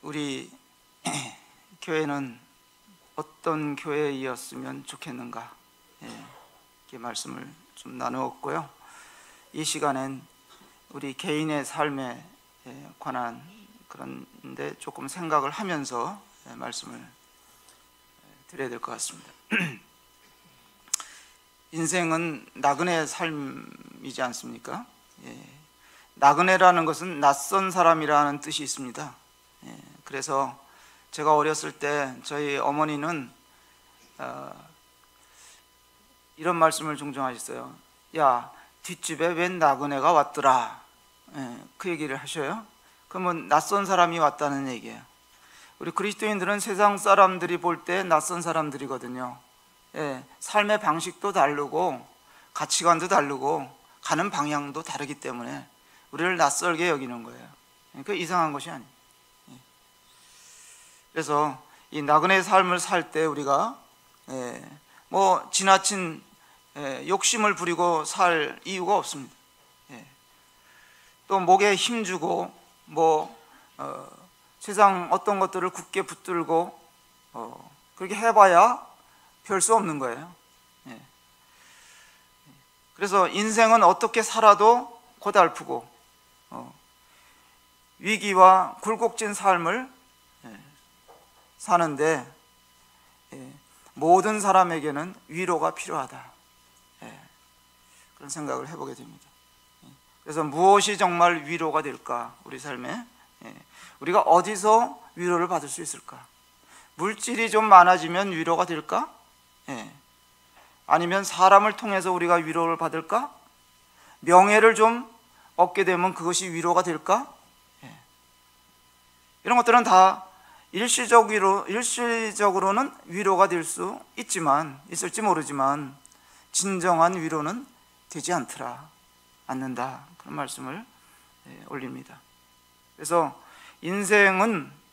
우리 교회는 어떤 교회이었으면 좋겠는가, 이렇게 말씀을 좀 나누었고요. 이 시간엔 우리 개인의 삶에 관한 그런데 조금 생각을 하면서 말씀을 드려야 될 것 같습니다. 인생은 나그네 삶이지 않습니까? 나그네라는 것은 낯선 사람이라는 뜻이 있습니다. 그래서 제가 어렸을 때 저희 어머니는 이런 말씀을 종종 하셨어요. 야, 뒷집에 웬 나그네가 왔더라. 그 얘기를 하셔요. 그러면 낯선 사람이 왔다는 얘기예요. 우리 그리스도인들은 세상 사람들이 볼 때 낯선 사람들이거든요. 삶의 방식도 다르고 가치관도 다르고 가는 방향도 다르기 때문에 우리를 낯설게 여기는 거예요. 그 이상한 것이 아니에요. 그래서 이 나그네 삶을 살 때 우리가 뭐 지나친 욕심을 부리고 살 이유가 없습니다. 또 목에 힘주고 세상 어떤 것들을 굳게 붙들고 그렇게 해봐야 별 수 없는 거예요. 그래서 인생은 어떻게 살아도 고달프고 위기와 굴곡진 삶을 사는데 모든 사람에게는 위로가 필요하다, 그런 생각을 해보게 됩니다. 그래서 무엇이 정말 위로가 될까? 우리 삶에 우리가 어디서 위로를 받을 수 있을까? 물질이 좀 많아지면 위로가 될까? 아니면 사람을 통해서 우리가 위로를 받을까? 명예를 좀 얻게 되면 그것이 위로가 될까? 이런 것들은 다 일시적으로는 위로가 될 수 있을지 모르지만 진정한 위로는 되지 않는다, 그런 말씀을 올립니다. 그래서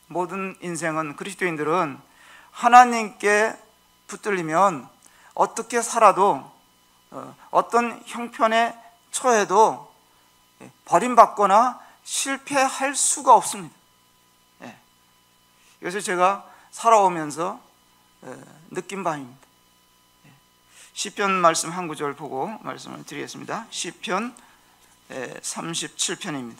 모든 인생은 그리스도인들은 하나님께 붙들리면 어떻게 살아도 어떤 형편에 처해도 버림받거나 실패할 수가 없습니다. 이것을 제가 살아오면서 느낀 바입니다. 시편 말씀 한 구절 보고 말씀을 드리겠습니다. 시편 37편입니다.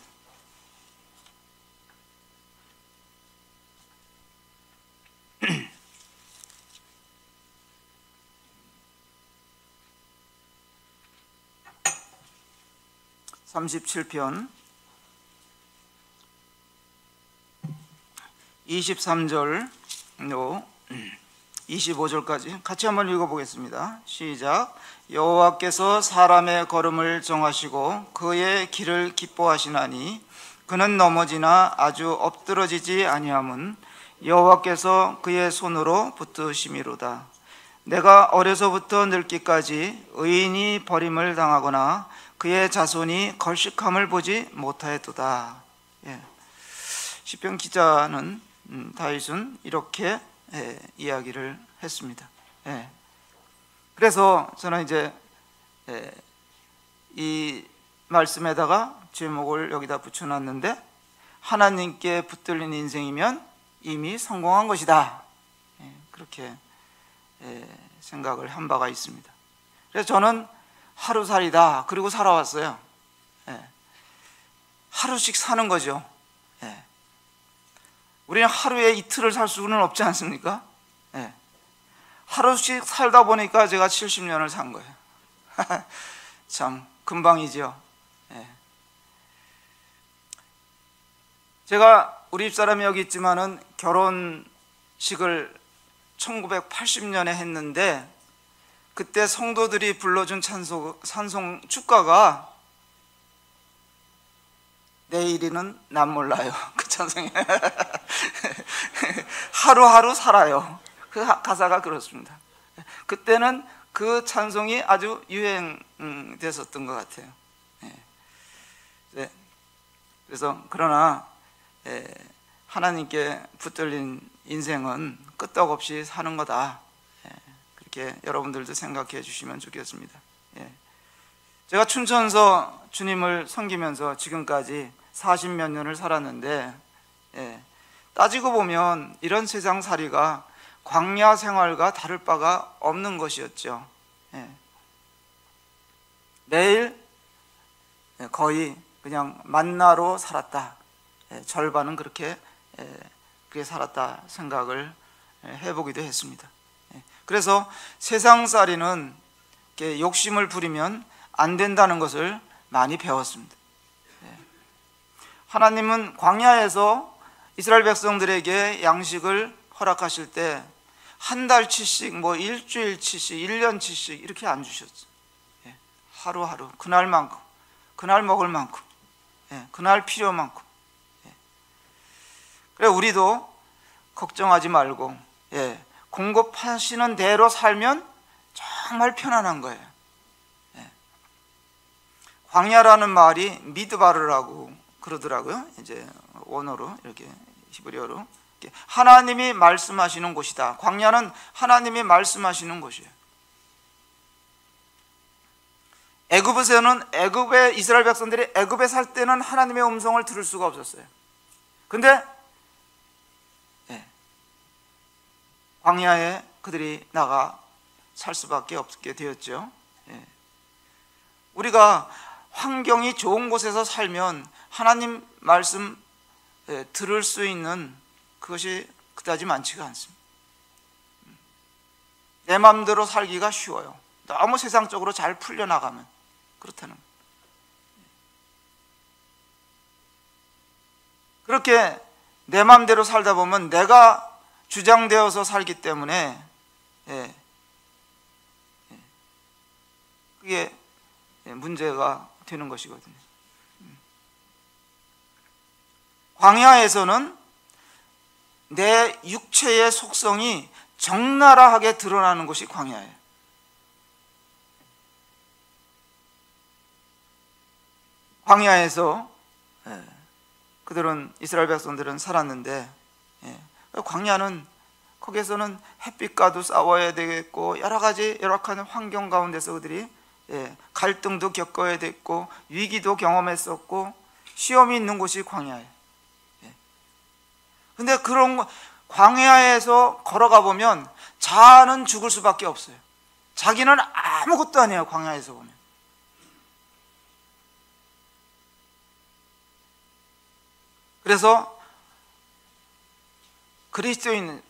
(37편) 23절 25절까지 같이 한번 읽어보겠습니다. 시작. 여호와께서 사람의 걸음을 정하시고 그의 길을 기뻐하시나니 그는 넘어지나 아주 엎드러지지 아니함은 여호와께서 그의 손으로 붙드심이로다. 내가 어려서부터 늙기까지 의인이 버림을 당하거나 그의 자손이 걸식함을 보지 못하였도다. 시편 기자는 다윗은 이렇게 이야기를 했습니다. 그래서 저는 이제 이 말씀에다가 제목을 여기다 붙여놨는데, 하나님께 붙들린 인생이면 이미 성공한 것이다, 그렇게 생각을 한 바가 있습니다. 그래서 저는 하루살이다 그리고 살아왔어요. 하루씩 사는 거죠. 우리는 하루에 이틀을 살 수는 없지 않습니까? 하루씩 살다 보니까 제가 70년을 산 거예요. 참 금방이죠. 제가 우리 집사람이 여기 있지만은 결혼식을 1980년에 했는데 그때 성도들이 불러준 찬송 축가가 내일이는 난 몰라요. 그 찬송이 하루하루 살아요. 그 가사가 그렇습니다. 그때는 그 찬송이 아주 유행됐었던 것 같아요. 그래서 그러나 하나님께 붙들린 인생은 끄떡없이 사는 거다, 그렇게 여러분들도 생각해 주시면 좋겠습니다. 제가 춘천서 주님을 섬기면서 지금까지 40몇 년을 살았는데 따지고 보면 이런 세상살이가 광야 생활과 다를 바가 없는 것이었죠. 매일 거의 그냥 만나로 살았다. 절반은 그렇게 살았다 생각을 해보기도 했습니다. 그래서 세상살이는 욕심을 부리면 안 된다는 것을 많이 배웠습니다. 하나님은 광야에서 이스라엘 백성들에게 양식을 허락하실 때 한 달치씩, 뭐 일주일치씩, 1년치씩 이렇게 안 주셨어요. 하루하루 그날만큼, 그날 먹을 만큼, 그날 필요만큼. 그래 우리도 걱정하지 말고 공급하시는 대로 살면 정말 편안한 거예요. 광야라는 말이 미드바르라고 그러더라고요. 이제 원어로 이렇게 히브리어로 하나님이 말씀하시는 곳이다. 광야는 하나님이 말씀하시는 곳이에요. 애굽에서는 애굽의 이스라엘 백성들이 애굽에 살 때는 하나님의 음성을 들을 수가 없었어요. 근데 광야에 그들이 나가 살 수밖에 없게 되었죠. 우리가 환경이 좋은 곳에서 살면 하나님 말씀 들을 수 있는 그것이 그다지 많지가 않습니다. 내 마음대로 살기가 쉬워요. 너무 세상적으로 잘 풀려나가면 그렇다는 거예요. 그렇게 내 마음대로 살다 보면 내가 주장되어서 살기 때문에 그게 문제가 되는 것이거든요. 광야에서는 내 육체의 속성이 적나라하게 드러나는 것이 광야예요. 광야에서 그들은 이스라엘 백성들은 살았는데 광야는 거기에서는 햇빛과도 싸워야 되겠고 여러 가지 열악한 환경 가운데서 그들이 갈등도 겪어야 됐고 위기도 경험했었고 시험이 있는 곳이 광야예요. 근데 그런 광야에서 걸어가 보면 자아는 죽을 수밖에 없어요. 자기는 아무것도 아니에요. 광야에서 보면. 그래서 그리스도인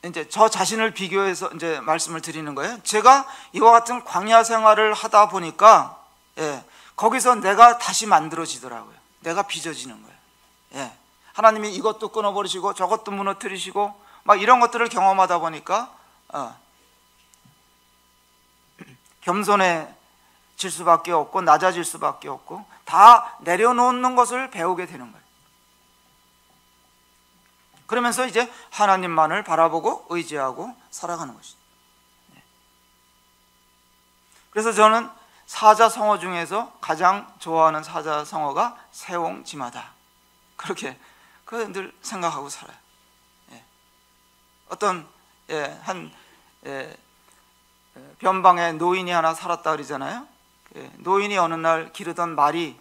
이제 저 자신을 비교해서 이제 말씀을 드리는 거예요. 제가 이와 같은 광야 생활을 하다 보니까 거기서 내가 다시 만들어지더라고요. 내가 빚어지는 거예요. 하나님이 이것도 끊어버리시고 저것도 무너뜨리시고 막 이런 것들을 경험하다 보니까 겸손해질 수밖에 없고 낮아질 수밖에 없고 다 내려놓는 것을 배우게 되는 거예요. 그러면서 이제 하나님만을 바라보고 의지하고 살아가는 것이죠. 그래서 저는 사자성어 중에서 가장 좋아하는 사자성어가 세옹지마다 그렇게 늘 생각하고 살아요. 어떤 한 변방에 노인이 하나 살았다 그러잖아요. 노인이 어느 날 기르던 말이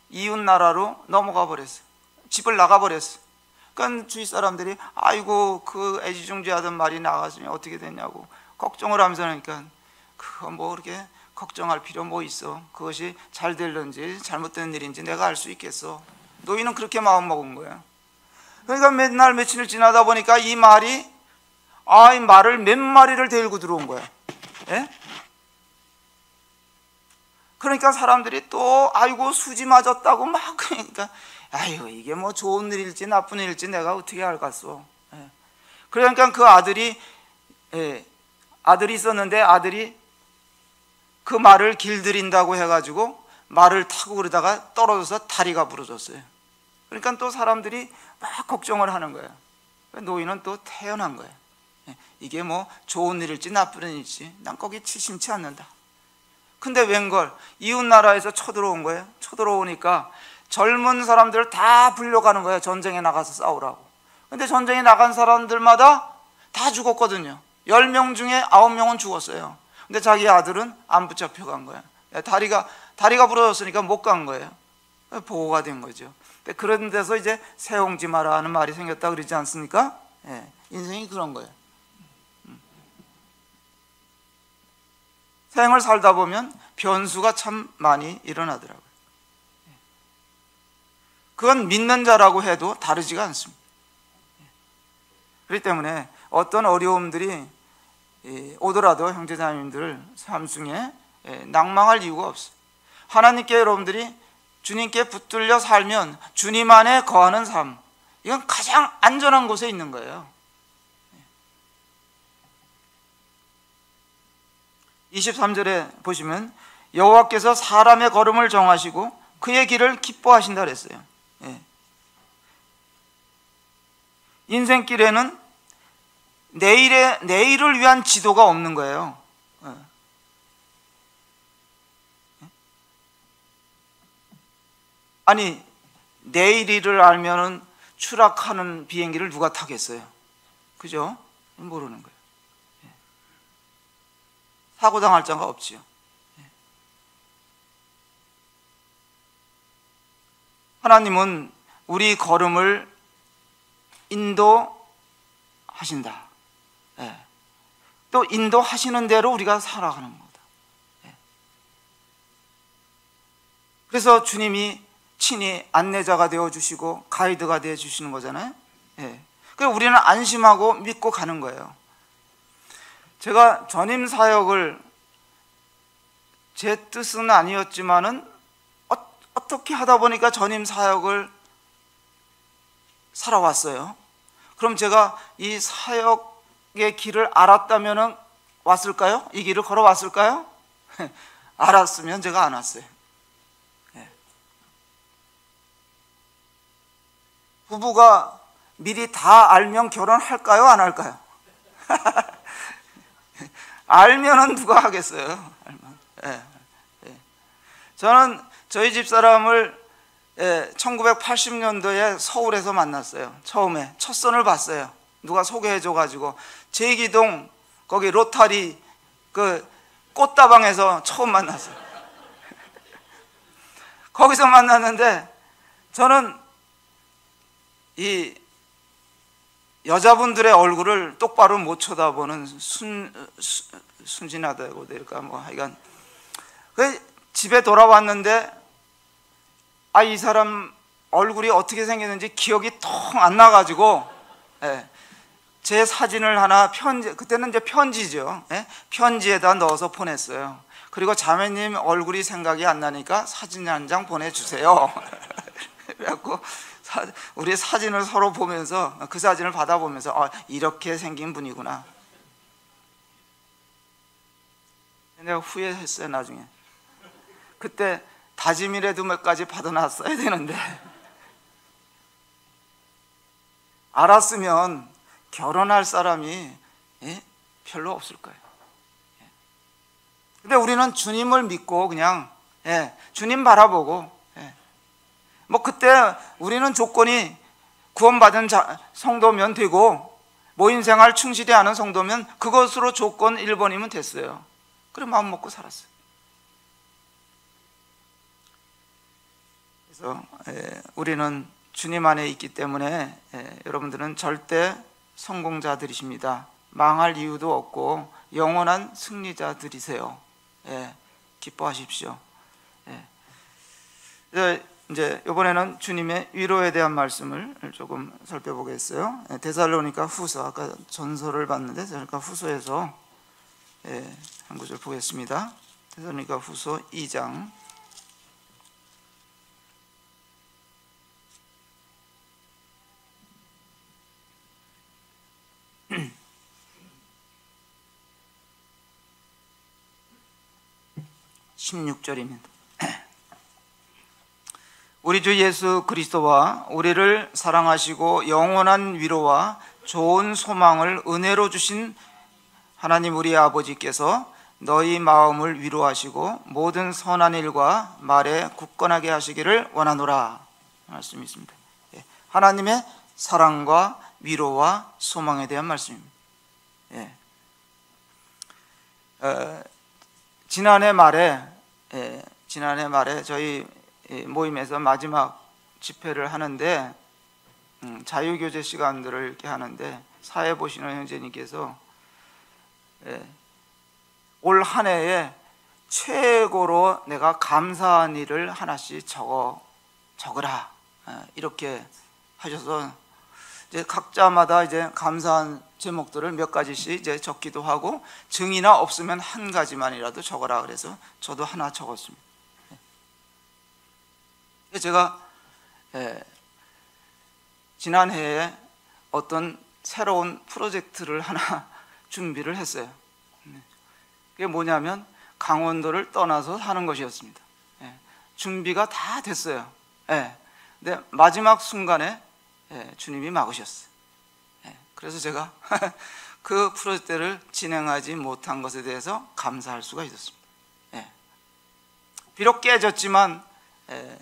이웃 나라로 넘어가 버렸어요. 집을 나가 버렸어요. 그러니까 주위 사람들이 아이고 그 애지중지하던 말이 나갔으면 어떻게 됐냐고 걱정을 하면서 하니까 그거 뭐 그렇게 걱정할 필요 뭐 있어. 그것이 잘 될런지 잘못된 일인지 내가 알 수 있겠어. 노인은 그렇게 마음먹은 거예요. 그러니까 맨날 며칠을 지나다 보니까 이 말이 이 말을 몇 마리를 데리고 들어온 거예요. 그러니까 사람들이 또 아이고 수지 맞았다고 막 그러니까 아이고 이게 뭐 좋은 일일지 나쁜 일일지 내가 어떻게 알겠어. 그러니까 그 아들이 있었는데 아들이 그 말을 길들인다고 해가지고 말을 타고 그러다가 떨어져서 다리가 부러졌어요. 그러니까 또 사람들이 막 걱정을 하는 거예요. 노인은 또 태어난 거예요. 이게 뭐 좋은 일일지 나쁜 일일지 난 거기 치심치 않는다. 근데 웬걸 이웃 나라에서 쳐들어온 거예요. 쳐들어오니까 젊은 사람들을 다 불려가는 거예요. 전쟁에 나가서 싸우라고. 근데 전쟁에 나간 사람들마다 다 죽었거든요. 10명 중에 9명은 죽었어요. 근데 자기 아들은 안 붙잡혀 간 거예요. 다리가 부러졌으니까 못 간 거예요. 보호가 된 거죠. 그런 데서 이제 세옹지 마라 하는 말이 생겼다 그러지 않습니까? 예, 인생이 그런 거예요. 생을 살다 보면 변수가 참 많이 일어나더라고요. 그건 믿는 자라고 해도 다르지가 않습니다. 그렇기 때문에 어떤 어려움들이 오더라도 형제자매님들 삶 중에 낭망할 이유가 없어요. 하나님께 여러분들이 주님께 붙들려 살면 주님 안에 거하는 삶, 이건 가장 안전한 곳에 있는 거예요. 23절에 보시면 여호와께서 사람의 걸음을 정하시고 그의 길을 기뻐하신다 그랬어요. 인생길에는 내일을 위한 지도가 없는 거예요. 아니, 내일을 알면은 추락하는 비행기를 누가 타겠어요? 그죠? 모르는 거예요. 사고 당할 자가 없지요. 하나님은 우리 걸음을 인도하신다. 또 인도하시는 대로 우리가 살아가는 겁니다. 그래서 주님이 친히 안내자가 되어주시고 가이드가 되어주시는 거잖아요. 그래서 우리는 안심하고 믿고 가는 거예요. 제가 전임 사역을 제 뜻은 아니었지만은 어떻게 하다 보니까 전임 사역을 살아왔어요. 그럼 제가 이 사역의 길을 알았다면은 왔을까요? 이 길을 걸어왔을까요? 알았으면 제가 안 왔어요. 부부가 미리 다 알면 결혼할까요? 안 할까요? 알면은 누가 하겠어요? 저는 저희 집사람을 1980년도에 서울에서 만났어요. 처음에 첫 선을 봤어요. 누가 소개해줘가지고 제기동 거기 로타리 그 꽃다방에서 처음 만났어요. 거기서 만났는데 저는 이 여자분들의 얼굴을 똑바로 못 쳐다보는 순진하다고 될까 뭐 하여간 집에 돌아왔는데 이 사람 얼굴이 어떻게 생겼는지 기억이 통 안 나가지고 제 사진을 하나 그때는 이제 편지죠. 편지에다 넣어서 보냈어요. 그리고 자매님 얼굴이 생각이 안 나니까 사진 한 장 보내주세요. 그래갖고 우리 사진을 서로 보면서 그 사진을 받아보면서 이렇게 생긴 분이구나. 내가 후회했어요. 나중에 그때 다짐이라도 몇 가지 받아놨어야 되는데 알았으면 결혼할 사람이 별로 없을 거예요. 근데 우리는 주님을 믿고 그냥 주님 바라보고 뭐 그때 우리는 조건이 구원받은 성도면 되고 모임생활 충실히 하는 성도면 그것으로 조건 1번이면 됐어요. 그래 마음 먹고 살았어요. 그래서 우리는 주님 안에 있기 때문에 여러분들은 절대 성공자들이십니다. 망할 이유도 없고 영원한 승리자들이세요. 기뻐하십시오. 이제 이번에는 주님의 위로에 대한 말씀을 조금 살펴보겠어요. 데살로니가 후서, 아까 전서를 봤는데 데살로니가 후서에서 한 구절 보겠습니다. 데살로니가 후서 2장 16절입니다. 우리 주 예수 그리스도와 우리를 사랑하시고 영원한 위로와 좋은 소망을 은혜로 주신 하나님 우리 아버지께서 너희 마음을 위로하시고 모든 선한 일과 말에 굳건하게 하시기를 원하노라 말씀이 있습니다. 하나님의 사랑과 위로와 소망에 대한 말씀입니다. 지난해 말에 저희 모임에서 마지막 집회를 하는데 자유교제 시간들을 이렇게 하는데 사회 보시는 형제님께서 올 한 해에 최고로 내가 감사한 일을 하나씩 적으라 이렇게 하셔서 이제 각자마다 이제 감사한 제목들을 몇 가지씩 이제 적기도 하고 증이나 없으면 한 가지만이라도 적어라 그래서 저도 하나 적었습니다. 제가 지난해에 어떤 새로운 프로젝트를 하나 준비를 했어요. 그게 뭐냐면 강원도를 떠나서 사는 것이었습니다. 준비가 다 됐어요. 근데 마지막 순간에 주님이 막으셨어요. 그래서 제가 그 프로젝트를 진행하지 못한 것에 대해서 감사할 수가 있었습니다. 비록 깨졌지만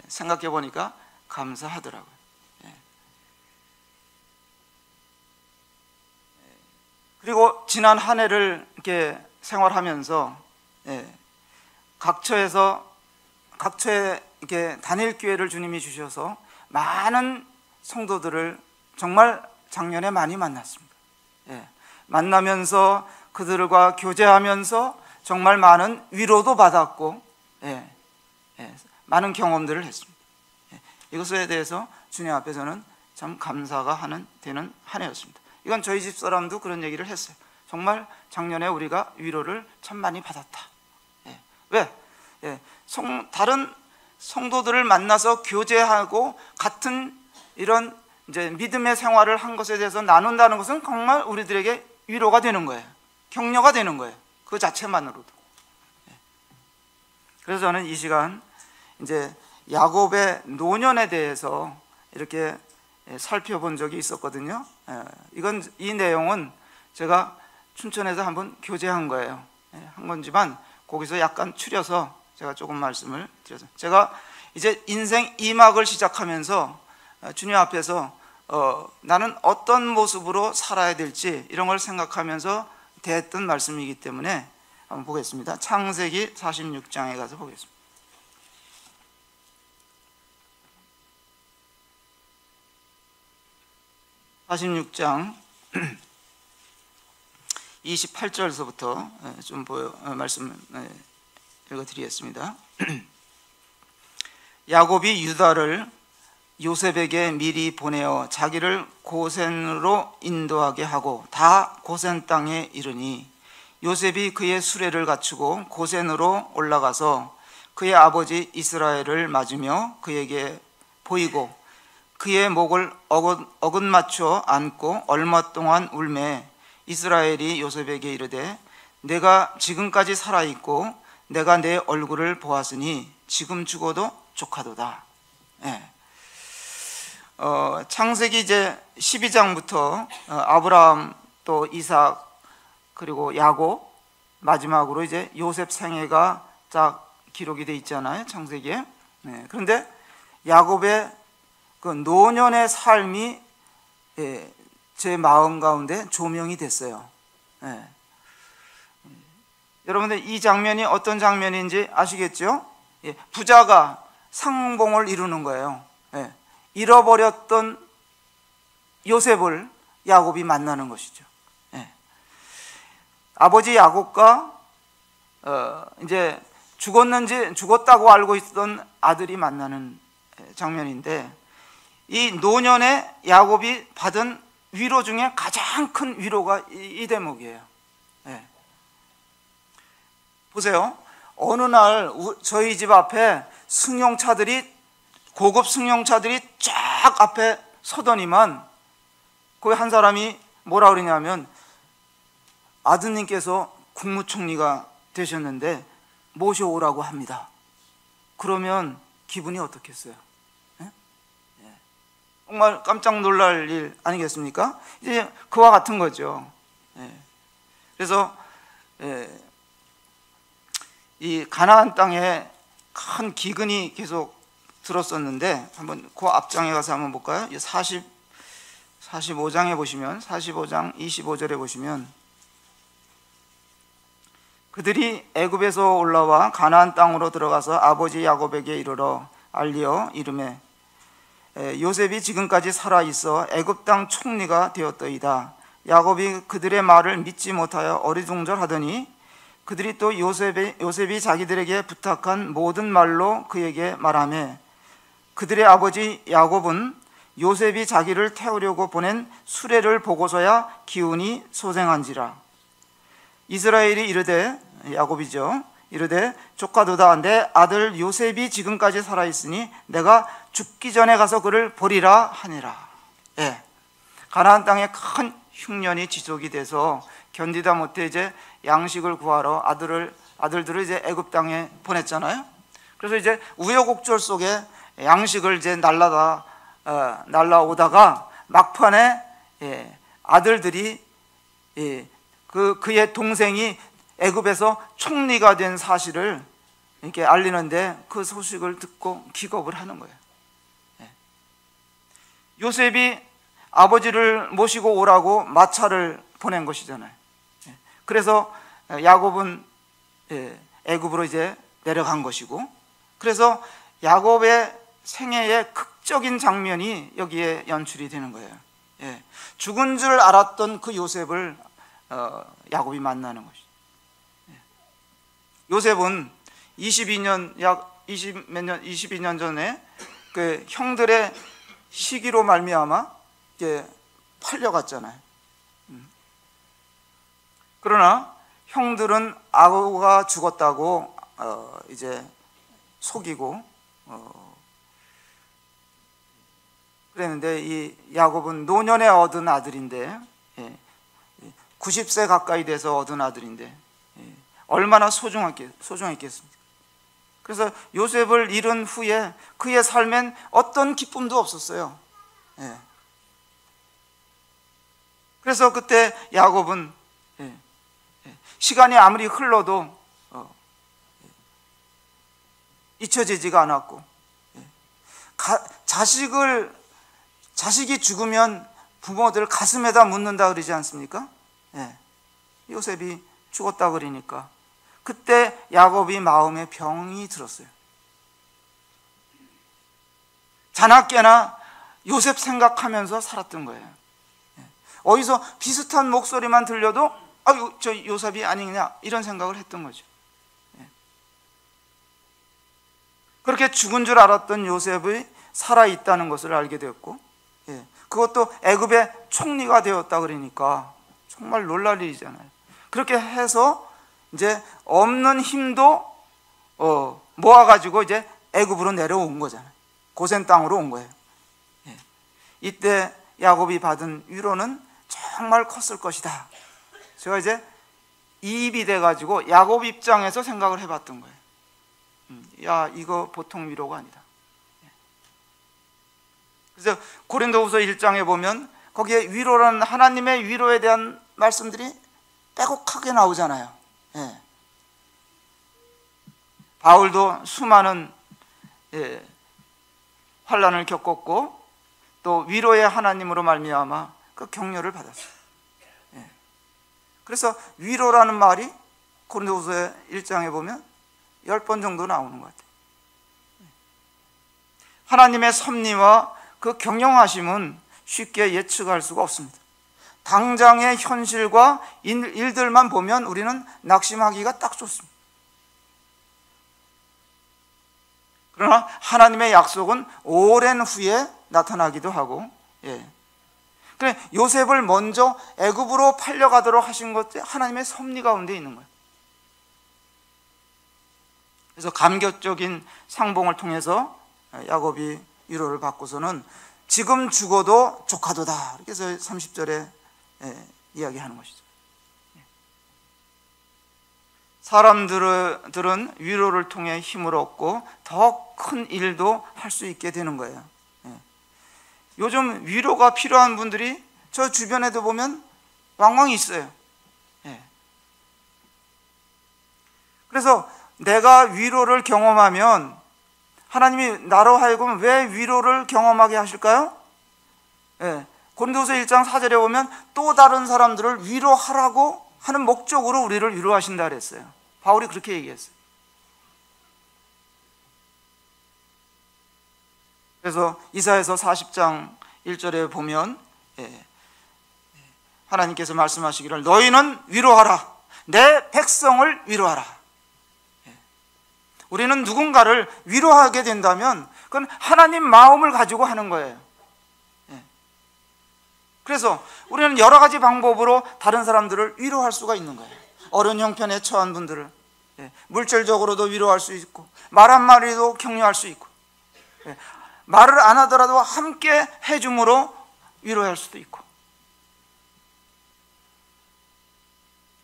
생각해 보니까 감사하더라고요. 그리고 지난 한 해를 이렇게 생활하면서 각처에 이렇게 단일 기회를 주님이 주셔서 많은 성도들을 정말 작년에 많이 만났습니다. 만나면서 그들과 교제하면서 정말 많은 위로도 받았고 많은 경험들을 했습니다. 이것에 대해서 주님 앞에서는 참 감사가 되는 한 해였습니다. 이건 저희 집 사람도 그런 얘기를 했어요. 정말 작년에 우리가 위로를 참 많이 받았다. 왜? 다른 성도들을 만나서 교제하고 같은 이런 이제 믿음의 생활을 한 것에 대해서 나눈다는 것은 정말 우리들에게 위로가 되는 거예요. 격려가 되는 거예요. 그 자체만으로도. 그래서 저는 이 시간 이제 야곱의 노년에 대해서 이렇게 살펴본 적이 있었거든요. 이 내용은 제가 춘천에서 한번 교제한 거예요. 한 건지만 거기서 약간 추려서 제가 조금 말씀을 드려서 제가 이제 인생 2막을 시작하면서 주님 앞에서 나는 어떤 모습으로 살아야 될지 이런 걸 생각하면서 대했던 말씀이기 때문에 한번 보겠습니다. 창세기 46장에 가서 보겠습니다. (46장) 28절에서부터 좀 말씀 읽어드리겠습니다. 야곱이 유다를 요셉에게 미리 보내어 자기를 고센으로 인도하게 하고 다 고센 땅에 이르니 요셉이 그의 수레를 갖추고 고센으로 올라가서 그의 아버지 이스라엘을 맞으며 그에게 보이고 그의 목을 어긋맞춰 안고 얼마 동안 울매 이스라엘이 요셉에게 이르되 내가 지금까지 살아있고 내가 내 얼굴을 보았으니 지금 죽어도 족하도다. 창세기 이제 12장부터 아브라함 또 이삭 그리고 야곱 마지막으로 이제 요셉 생애가 딱 기록이 돼 있잖아요, 창세기에. 그런데 야곱의 그 노년의 삶이 제 마음 가운데 조명이 됐어요. 여러분들 이 장면이 어떤 장면인지 아시겠죠? 부자가 상봉을 이루는 거예요. 잃어버렸던 요셉을 야곱이 만나는 것이죠. 아버지 야곱과 이제 죽었다고 알고 있던 아들이 만나는 장면인데 이 노년에 야곱이 받은 위로 중에 가장 큰 위로가 이 대목이에요. 보세요. 어느 날 저희 집 앞에 고급 승용차들이 쫙 앞에 서더니만 거기 한 사람이 뭐라 그러냐면 아드님께서 국무총리가 되셨는데 모셔오라고 합니다. 그러면 기분이 어떻겠어요? 정말 깜짝 놀랄 일 아니겠습니까? 이제 그와 같은 거죠. 그래서 이 가나안 땅에 큰 기근이 계속 들었었는데 한번 그 앞장에 가서 한번 볼까요? 45장에 보시면 45장 25절에 보시면 그들이 애굽에서 올라와 가나안 땅으로 들어가서 아버지 야곱에게 이르러 알리어 이르매 요셉이 지금까지 살아있어 애굽 땅 총리가 되었더이다. 야곱이 그들의 말을 믿지 못하여 어리둥절하더니 그들이 또 요셉이 자기들에게 부탁한 모든 말로 그에게 말하매 그들의 아버지 야곱은 요셉이 자기를 태우려고 보낸 수레를 보고서야 기운이 소생한지라. 이스라엘이 이르되, 야곱이죠, 이르되 조카도다, 내 아들 요셉이 지금까지 살아있으니 내가 죽기 전에 가서 그를 보리라 하니라. 예, 가나안 땅에 큰 흉년이 지속이 돼서 견디다 못해 이제 양식을 구하러 아들들을 이제 애굽 땅에 보냈잖아요. 그래서 이제 우여곡절 속에 양식을 이제 날라오다가 막판에 아들들이 그의 동생이 애굽에서 총리가 된 사실을 이렇게 알리는데 그 소식을 듣고 기겁을 하는 거예요. 요셉이 아버지를 모시고 오라고 마차를 보낸 것이잖아요. 그래서 야곱은 애굽으로 이제 내려간 것이고, 그래서 야곱의 생애의 극적인 장면이 여기에 연출이 되는 거예요. 죽은 줄 알았던 그 요셉을 야곱이 만나는 것이죠. 요셉은 22년 전에 그 형들의 시기로 말미암아 이제 팔려갔잖아요. 그러나 형들은 아우가 죽었다고 이제 속이고 그랬는데 이 야곱은 노년에 얻은 아들인데 90세 가까이 돼서 얻은 아들인데 얼마나 소중했겠습니까? 그래서 요셉을 잃은 후에 그의 삶엔 어떤 기쁨도 없었어요. 그래서 그때 야곱은 시간이 아무리 흘러도 잊혀지지가 않았고, 자식이 죽으면 부모들 가슴에다 묻는다 그러지 않습니까? 요셉이 죽었다 그러니까 그때 야곱이 마음에 병이 들었어요. 자나깨나 요셉 생각하면서 살았던 거예요. 어디서 비슷한 목소리만 들려도 저 요셉이 아니냐 이런 생각을 했던 거죠. 그렇게 죽은 줄 알았던 요셉이 살아있다는 것을 알게 되었고, 그것도 애굽의 총리가 되었다 그러니까 정말 놀랄 일이잖아요. 그렇게 해서 이제 없는 힘도 모아가지고 이제 애굽으로 내려온 거잖아요. 고센 땅으로 온 거예요. 이때 야곱이 받은 위로는 정말 컸을 것이다. 제가 이제 이입이 돼가지고 야곱 입장에서 생각을 해봤던 거예요. 야, 이거 보통 위로가 아니다. 그래서 고린도후서 1장에 보면 거기에 위로라는 하나님의 위로에 대한 말씀들이 빼곡하게 나오잖아요. 바울도 수많은 환난을 겪었고 또 위로의 하나님으로 말미암아 그 격려를 받았어요. 그래서 위로라는 말이 고린도후서 1장에 보면 10번 정도 나오는 것 같아요. 하나님의 섭리와 그 경영하심은 쉽게 예측할 수가 없습니다. 당장의 현실과 일들만 보면 우리는 낙심하기가 딱 좋습니다. 그러나 하나님의 약속은 오랜 후에 나타나기도 하고, 그래 요셉을 먼저 애굽으로 팔려가도록 하신 것이 하나님의 섭리 가운데 있는 거예요. 그래서 감격적인 상봉을 통해서 야곱이 위로를 받고서는 지금 죽어도 조카도다, 이렇게 해서 30절에 이야기하는 것이죠. 사람들은 위로를 통해 힘을 얻고 더 큰 일도 할 수 있게 되는 거예요. 요즘 위로가 필요한 분들이 저 주변에도 보면 왕왕 있어요. 그래서 내가 위로를 경험하면 하나님이 나로 하여금 왜 위로를 경험하게 하실까요? 고린도서 1장 4절에 보면 또 다른 사람들을 위로하라고 하는 목적으로 우리를 위로하신다 그랬어요. 바울이 그렇게 얘기했어요. 그래서 이사야서 40장 1절에 보면 하나님께서 말씀하시기를 너희는 위로하라, 내 백성을 위로하라. 우리는 누군가를 위로하게 된다면 그건 하나님 마음을 가지고 하는 거예요. 그래서 우리는 여러 가지 방법으로 다른 사람들을 위로할 수가 있는 거예요. 어려운 형편에 처한 분들을 물질적으로도 위로할 수 있고, 말 한마디도 격려할 수 있고, 말을 안 하더라도 함께 해줌으로 위로할 수도 있고.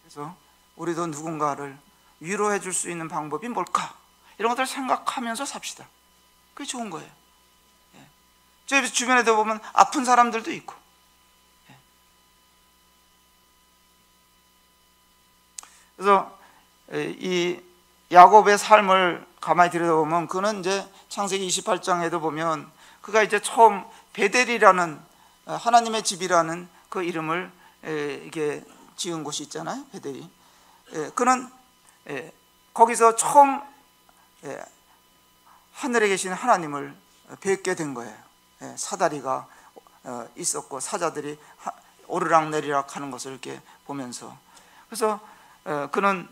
그래서 우리도 누군가를 위로해 줄 수 있는 방법이 뭘까? 이런 것들을 생각하면서 삽시다. 그게 좋은 거예요. 저희 주변에도 보면 아픈 사람들도 있고. 그래서 이 야곱의 삶을 가만히 들여다보면 그는 이제 창세기 28장에도 보면 그가 이제 처음 베델이라는 하나님의 집이라는 그 이름을 이게 지은 곳이 있잖아요. 베델이. 그는 거기서 처음 하늘에 계신 하나님을 뵙게 된 거예요. 사다리가 있었고 사자들이 오르락내리락 하는 것을 이렇게 보면서, 그래서 그는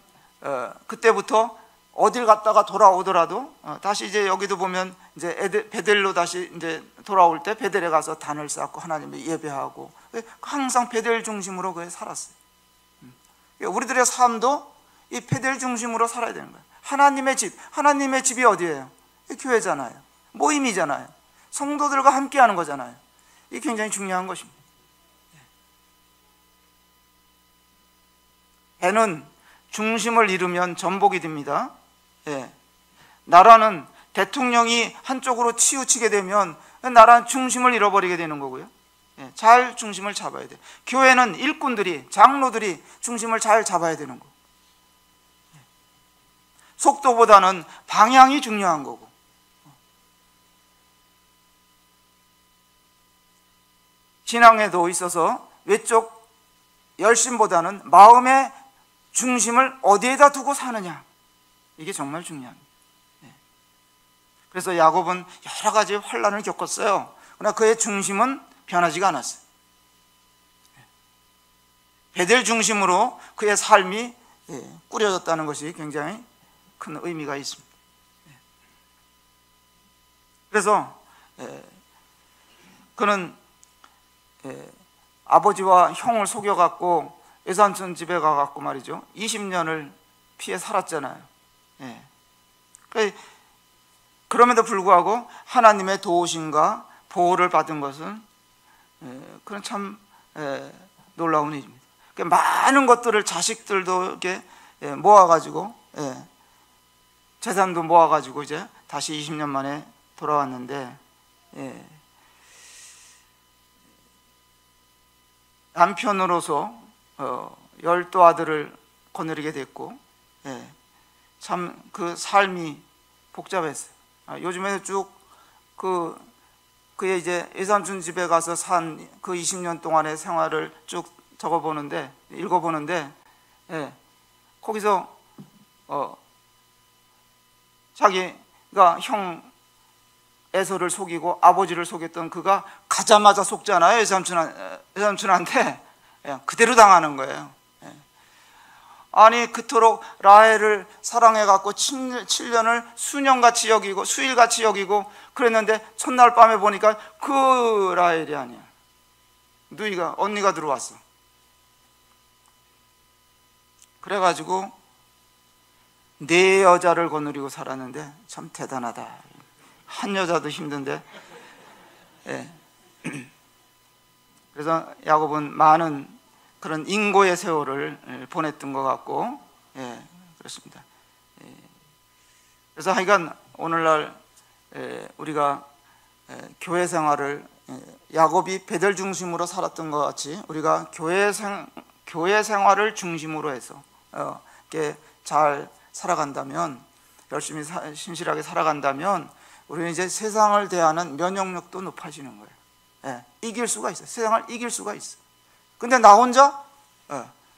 그때부터 어딜 갔다가 돌아오더라도 다시 이제 여기도 보면 이제 베델로 다시 이제 돌아올 때 베델에 가서 단을 쌓고 하나님을 예배하고 항상 베델 중심으로 그에 살았어요. 우리들의 삶도 이 베델 중심으로 살아야 되는 거예요. 하나님의 집, 하나님의 집이 어디예요? 교회잖아요. 모임이잖아요. 성도들과 함께하는 거잖아요. 이게 굉장히 중요한 것입니다. 배는 중심을 잃으면 전복이 됩니다. 나라는 대통령이 한쪽으로 치우치게 되면 나라는 중심을 잃어버리게 되는 거고요. 잘 중심을 잡아야 돼요. 교회는 일꾼들이, 장로들이 중심을 잘 잡아야 되는 거고, 속도보다는 방향이 중요한 거고, 신앙에도 있어서 외적 열심보다는 마음의 중심을 어디에다 두고 사느냐, 이게 정말 중요합니다. 그래서 야곱은 여러 가지 환난을 겪었어요. 그러나 그의 중심은 변하지가 않았어요. 베델 중심으로 그의 삶이 꾸려졌다는 것이 굉장히 큰 의미가 있습니다. 그래서 그는 아버지와 형을 속여갖고 외삼촌 집에 가갖고 말이죠, 20년을 피해 살았잖아요. 그럼에도 불구하고 하나님의 도우심과 보호를 받은 것은 그런 참 놀라운 일입니다. 많은 것들을 자식들도 이렇게 모아가지고 재산도 모아가지고 이제 다시 20년 만에 돌아왔는데, 남편으로서 10도 아들을 거느리게 됐고, 참 그 삶이 복잡했어요. 요즘에는 쭉 그의 이제 외삼촌 집에 가서 산 그 20년 동안의 생활을 쭉 읽어보는데, 거기서 자기가 형 에서를 속이고 아버지를 속였던 그가 가자마자 속잖아요. 외삼촌한테 그대로 당하는 거예요. 아니 그토록 라헬을 사랑해갖고 7년을 수년같이 여기고 수일같이 여기고 그랬는데 첫날 밤에 보니까 그 라헬이 아니야. 누이가, 언니가 들어왔어. 그래가지고 네 여자를 거느리고 살았는데 참 대단하다. 한 여자도 힘든데. 그래서 야곱은 많은 그런 인고의 세월을 보냈던 것 같고, 그렇습니다. 그래서 하여간 오늘날 우리가 교회 생활을 야곱이 베델 중심으로 살았던 것 같이 우리가 교회 생활을 중심으로 해서 이렇게 잘 살아간다면, 열심히 신실하게 살아간다면 우리는 이제 세상을 대하는 면역력도 높아지는 거예요. 이길 수가 있어요. 세상을 이길 수가 있어요. 근데 나 혼자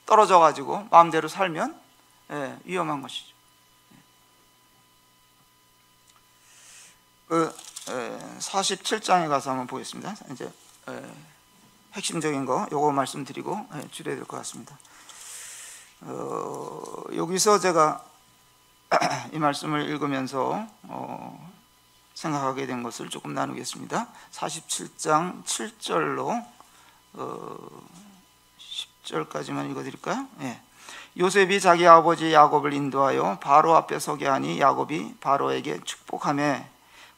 떨어져 가지고 마음대로 살면 위험한 것이죠. 47장에 가서 한번 보겠습니다. 이제 핵심적인 거 요거 말씀드리고 줄여야 될 것 같습니다. 여기서 제가 이 말씀을 읽으면서 생각하게 된 것을 조금 나누겠습니다. 47장 7절로 10절까지만 읽어드릴까요? 요셉이 자기 아버지 야곱을 인도하여 바로 앞에 서게 하니 야곱이 바로에게 축복하며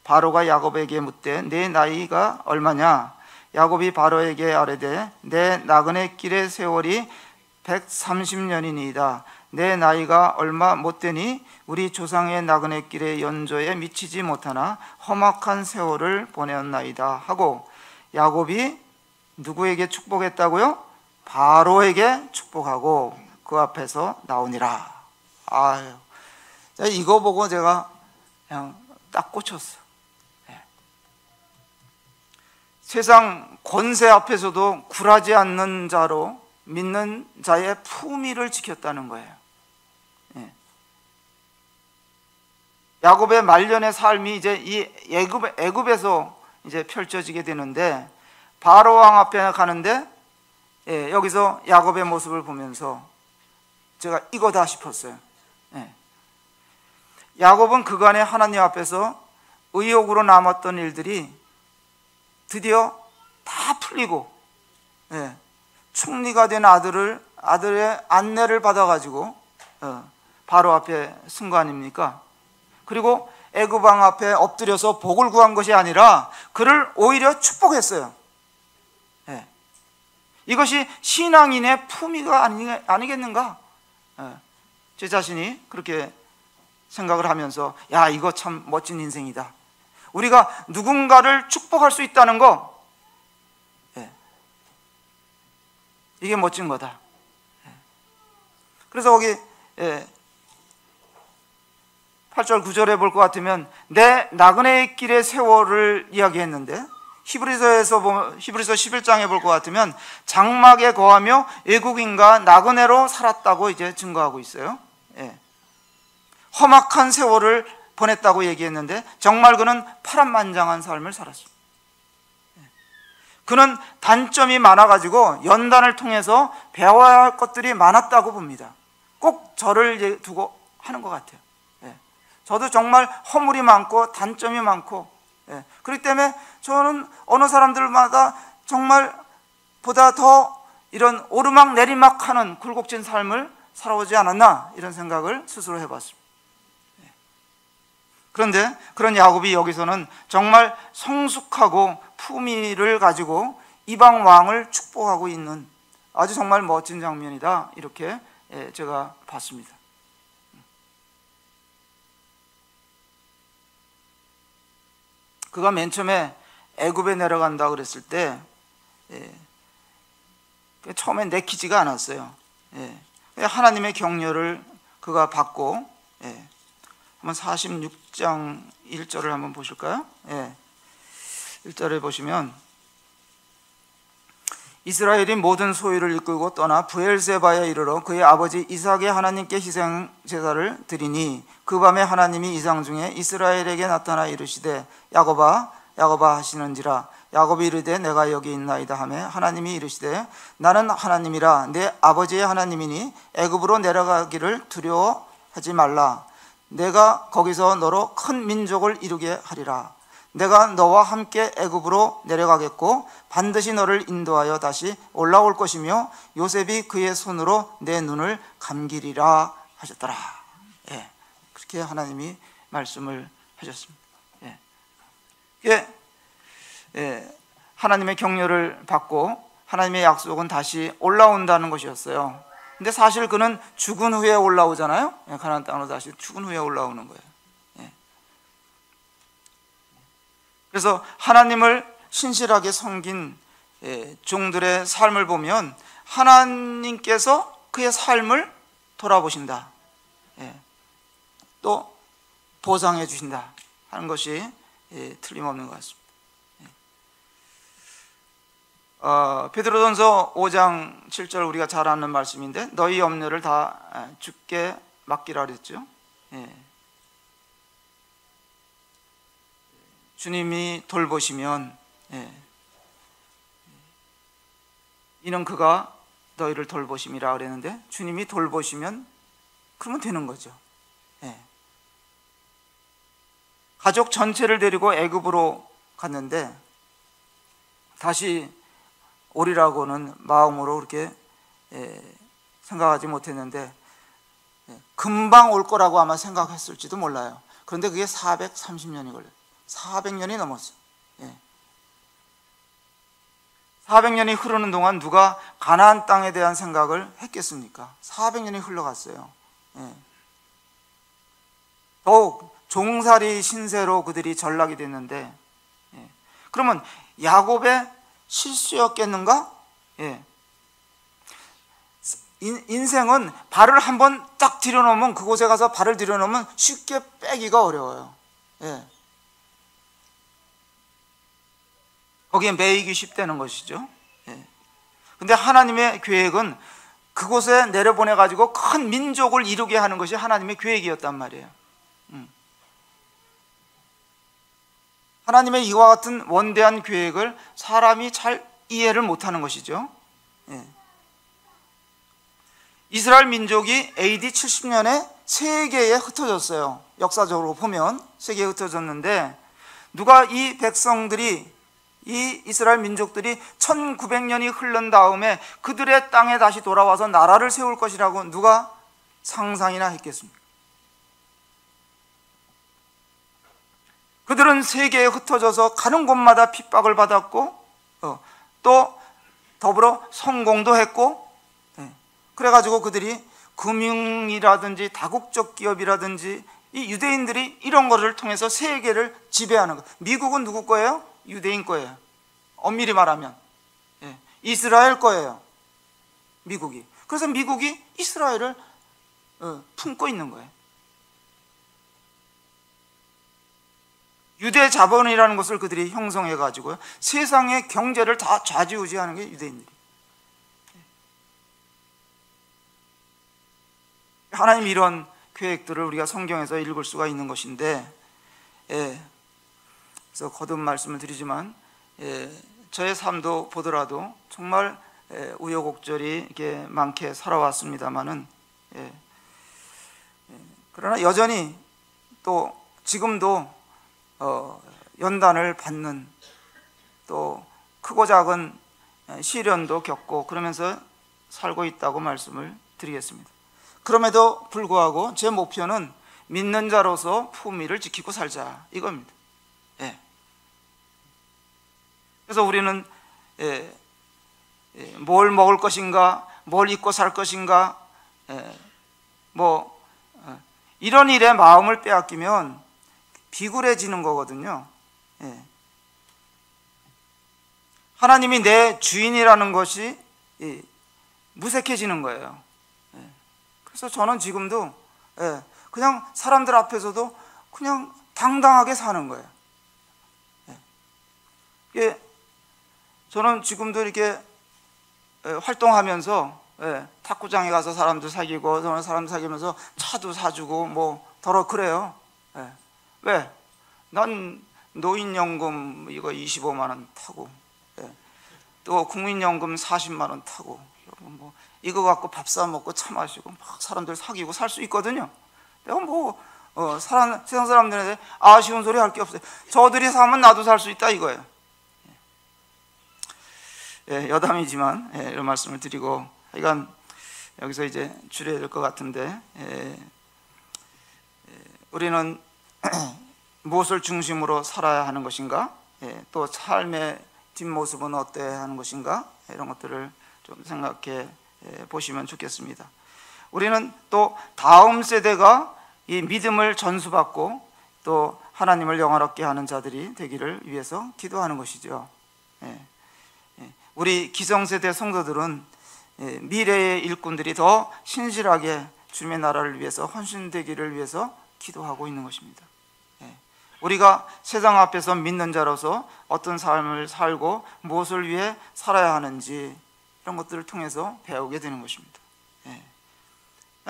바로가 야곱에게 묻되 내 나이가 얼마냐? 야곱이 바로에게 아뢰되 내 나그네 길의 세월이 130년이니이다. 내 나이가 얼마 못되니 우리 조상의 나그네 길의 연조에 미치지 못하나 험악한 세월을 보내었나이다 하고 야곱이 누구에게 축복했다고요? 바로에게 축복하고 그 앞에서 나오니라. 아유, 이거 보고 제가 그냥 딱 꽂혔어요. 세상 권세 앞에서도 굴하지 않는 자로 믿는 자의 품위를 지켰다는 거예요. 야곱의 말년의 삶이 이제 이 애굽에서 이제 펼쳐지게 되는데 바로 왕 앞에 가는데 여기서 야곱의 모습을 보면서 제가 이거다 싶었어요. 야곱은 그간의 하나님 앞에서 의욕으로 남았던 일들이 드디어 다 풀리고 총리가 된 아들의 안내를 받아가지고 바로 앞에 쓴 거 아닙니까? 그리고 애굽 왕 앞에 엎드려서 복을 구한 것이 아니라 그를 오히려 축복했어요. 이것이 신앙인의 품위가 아니겠는가? 제 자신이 그렇게 생각을 하면서 야, 이거 참 멋진 인생이다. 우리가 누군가를 축복할 수 있다는 거, 이게 멋진 거다. 그래서 거기 8절 9절에 볼 것 같으면 내 나그네의 길의 세월을 이야기했는데 히브리서 11장에 볼 것 같으면 장막에 거하며 외국인과 나그네로 살았다고 이제 증거하고 있어요. 험악한 세월을 보냈다고 얘기했는데 정말 그는 파란만장한 삶을 살았습니다. 그는 단점이 많아가지고 연단을 통해서 배워야 할 것들이 많았다고 봅니다. 꼭 저를 두고 하는 것 같아요. 저도 정말 허물이 많고 단점이 많고, 그렇기 때문에 저는 어느 사람들마다 정말 보다 더 이런 오르막 내리막 하는 굴곡진 삶을 살아오지 않았나 이런 생각을 스스로 해봤습니다. 그런데 그런 야곱이 여기서는 정말 성숙하고 품위를 가지고 이방 왕을 축복하고 있는 아주 정말 멋진 장면이다, 이렇게 제가 봤습니다. 그가 맨 처음에 애굽에 내려간다 그랬을 때 처음에 내키지가 않았어요. 하나님의 격려를 그가 받고, 한번 46장 1절을 한번 보실까요? 1절에 보시면 이스라엘이 모든 소유를 이끌고 떠나 브엘세바에 이르러 그의 아버지 이삭의 하나님께 희생 제사를 드리니 그 밤에 하나님이 이상 중에 이스라엘에게 나타나 이르시되 야곱아 야곱아 하시는지라. 야곱이 이르되 내가 여기 있나이다 하며 하나님이 이르시되 나는 하나님이라 내 아버지의 하나님이니 애굽으로 내려가기를 두려워하지 말라. 내가 거기서 너로 큰 민족을 이루게 하리라. 내가 너와 함께 애굽으로 내려가겠고 반드시 너를 인도하여 다시 올라올 것이며 요셉이 그의 손으로 내 눈을 감기리라 하셨더라. 그렇게 하나님이 말씀을 하셨습니다. 하나님의 격려를 받고 하나님의 약속은 다시 올라온다는 것이었어요. 근데 사실 그는 죽은 후에 올라오잖아요. 가나안 땅으로 다시 죽은 후에 올라오는 거예요. 그래서 하나님을 신실하게 섬긴 종들의 삶을 보면 하나님께서 그의 삶을 돌아보신다, 또 보상해 주신다 하는 것이 틀림없는 것 같습니다. 베드로전서 5장 7절 우리가 잘 아는 말씀인데 너희 염려를 다 주께 맡기라 그랬죠. 주님이 돌보시면, 이는 그가 너희를 돌보심이라 그랬는데, 주님이 돌보시면 그러면 되는 거죠. 가족 전체를 데리고 애굽으로 갔는데 다시 오리라고는 마음으로 그렇게 생각하지 못했는데 금방 올 거라고 아마 생각했을지도 몰라요. 그런데 그게 430년이 걸려요. 400년이 넘었어요. 400년이 흐르는 동안 누가 가나안 땅에 대한 생각을 했겠습니까? 400년이 흘러갔어요. 더욱 종살이 신세로 그들이 전락이 됐는데, 그러면 야곱의 실수였겠는가? 인생은 발을 한번 딱 들여놓으면, 그곳에 가서 발을 들여놓으면 쉽게 빼기가 어려워요. 거기에 매이기 쉽다는 것이죠. 근데 하나님의 계획은 그곳에 내려보내가지고 큰 민족을 이루게 하는 것이 하나님의 계획이었단 말이에요. 하나님의 이와 같은 원대한 계획을 사람이 잘 이해를 못하는 것이죠. 이스라엘 민족이 AD 70년에 세계에 흩어졌어요. 역사적으로 보면 세계에 흩어졌는데, 누가 이 백성들이, 이 이스라엘 민족들이 1900년이 흐른 다음에 그들의 땅에 다시 돌아와서 나라를 세울 것이라고 누가 상상이나 했겠습니까? 그들은 세계에 흩어져서 가는 곳마다 핍박을 받았고, 또 더불어 성공도 했고, 그래가지고 그들이 금융이라든지 다국적 기업이라든지 이 유대인들이 이런 것을 통해서 세계를 지배하는 것. 미국은 누구 거예요? 유대인 거예요. 엄밀히 말하면 이스라엘 거예요, 미국이. 그래서 미국이 이스라엘을 품고 있는 거예요. 유대 자본이라는 것을 그들이 형성해 가지고요, 세상의 경제를 다 좌지우지하는 게 유대인들이. 하나님 이런 계획들을 우리가 성경에서 읽을 수가 있는 것인데, 그래서 거듭 말씀을 드리지만, 저의 삶도 보더라도 정말 우여곡절이 이렇게 많게 살아왔습니다만은, 그러나 여전히 또 지금도 연단을 받는, 또 크고 작은 시련도 겪고 그러면서 살고 있다고 말씀을 드리겠습니다. 그럼에도 불구하고 제 목표는 믿는 자로서 품위를 지키고 살자, 이겁니다. 그래서 우리는 뭘 먹을 것인가, 뭘 입고 살 것인가, 이런 일에 마음을 빼앗기면 비굴해지는 거거든요. 하나님이 내 주인이라는 것이 무색해지는 거예요. 그래서 저는 지금도 그냥 사람들 앞에서도 그냥 당당하게 사는 거예요. 저는 지금도 이렇게 활동하면서 탁구장에 가서 사람들 사귀고, 저는 사람들 사귀면서 차도 사주고 뭐 더러 그래요. 왜? 난 노인연금 이거 25만 원 타고, 또 국민연금 40만 원 타고, 뭐 이거 갖고 밥 사 먹고 차 마시고 막 사람들 사귀고 살 수 있거든요. 내가 세상 사람들한테 아쉬운 소리 할 게 없어요. 저들이 사면 나도 살 수 있다, 이거예요. 여담이지만 이런 말씀을 드리고, 하여간 여기서 이제 줄여야 될 것 같은데, 우리는 무엇을 중심으로 살아야 하는 것인가, 또 삶의 뒷모습은 어때야 하는 것인가, 이런 것들을 좀 생각해 보시면 좋겠습니다. 우리는 또 다음 세대가 이 믿음을 전수받고 또 하나님을 영화롭게 하는 자들이 되기를 위해서 기도하는 것이죠. 우리 기성세대 성도들은 미래의 일꾼들이 더 신실하게 주님의 나라를 위해서 헌신되기를 위해서 기도하고 있는 것입니다. 우리가 세상 앞에서 믿는 자로서 어떤 삶을 살고 무엇을 위해 살아야 하는지, 이런 것들을 통해서 배우게 되는 것입니다.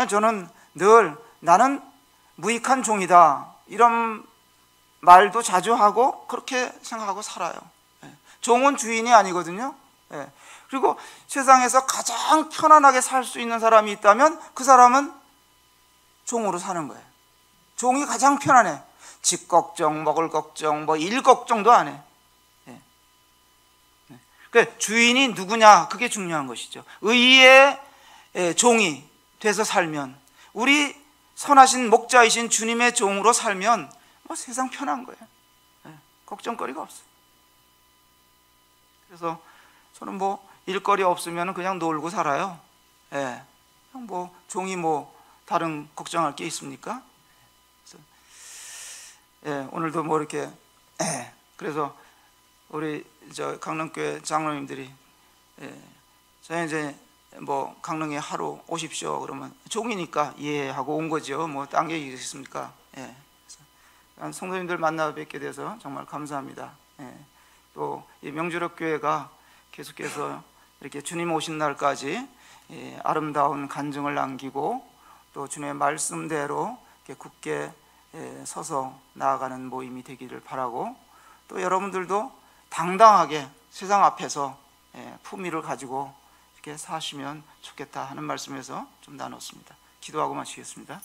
저는 늘 나는 무익한 종이다, 이런 말도 자주 하고 그렇게 생각하고 살아요. 종은 주인이 아니거든요. 그리고 세상에서 가장 편안하게 살 수 있는 사람이 있다면 그 사람은 종으로 사는 거예요. 종이 가장 편안해. 집 걱정, 먹을 걱정, 뭐 일 걱정도 안 해. 그러니까 주인이 누구냐, 그게 중요한 것이죠. 의의 종이 돼서 살면, 우리 선하신 목자이신 주님의 종으로 살면 뭐 세상 편한 거예요. 걱정거리가 없어요. 그래서 저는 뭐 일거리 없으면 그냥 놀고 살아요. 그냥 뭐 종이 뭐 다른 걱정할 게 있습니까? 그래서 오늘도 뭐 이렇게 그래서 우리 저 강릉교회 장로님들이 저희 이제 뭐 강릉에 하루 오십시오 그러면 종이니까 예 하고 온 거죠. 뭐 딴 게 있겠습니까? 성도님들 만나 뵙게 돼서 정말 감사합니다. 또 이 명주력 교회가 계속해서 이렇게 주님 오신 날까지 아름다운 간증을 남기고 또 주님의 말씀대로 이렇게 굳게 서서 나아가는 모임이 되기를 바라고, 또 여러분들도 당당하게 세상 앞에서 품위를 가지고 이렇게 사시면 좋겠다 하는 말씀에서 좀 나눴습니다. 기도하고 마치겠습니다.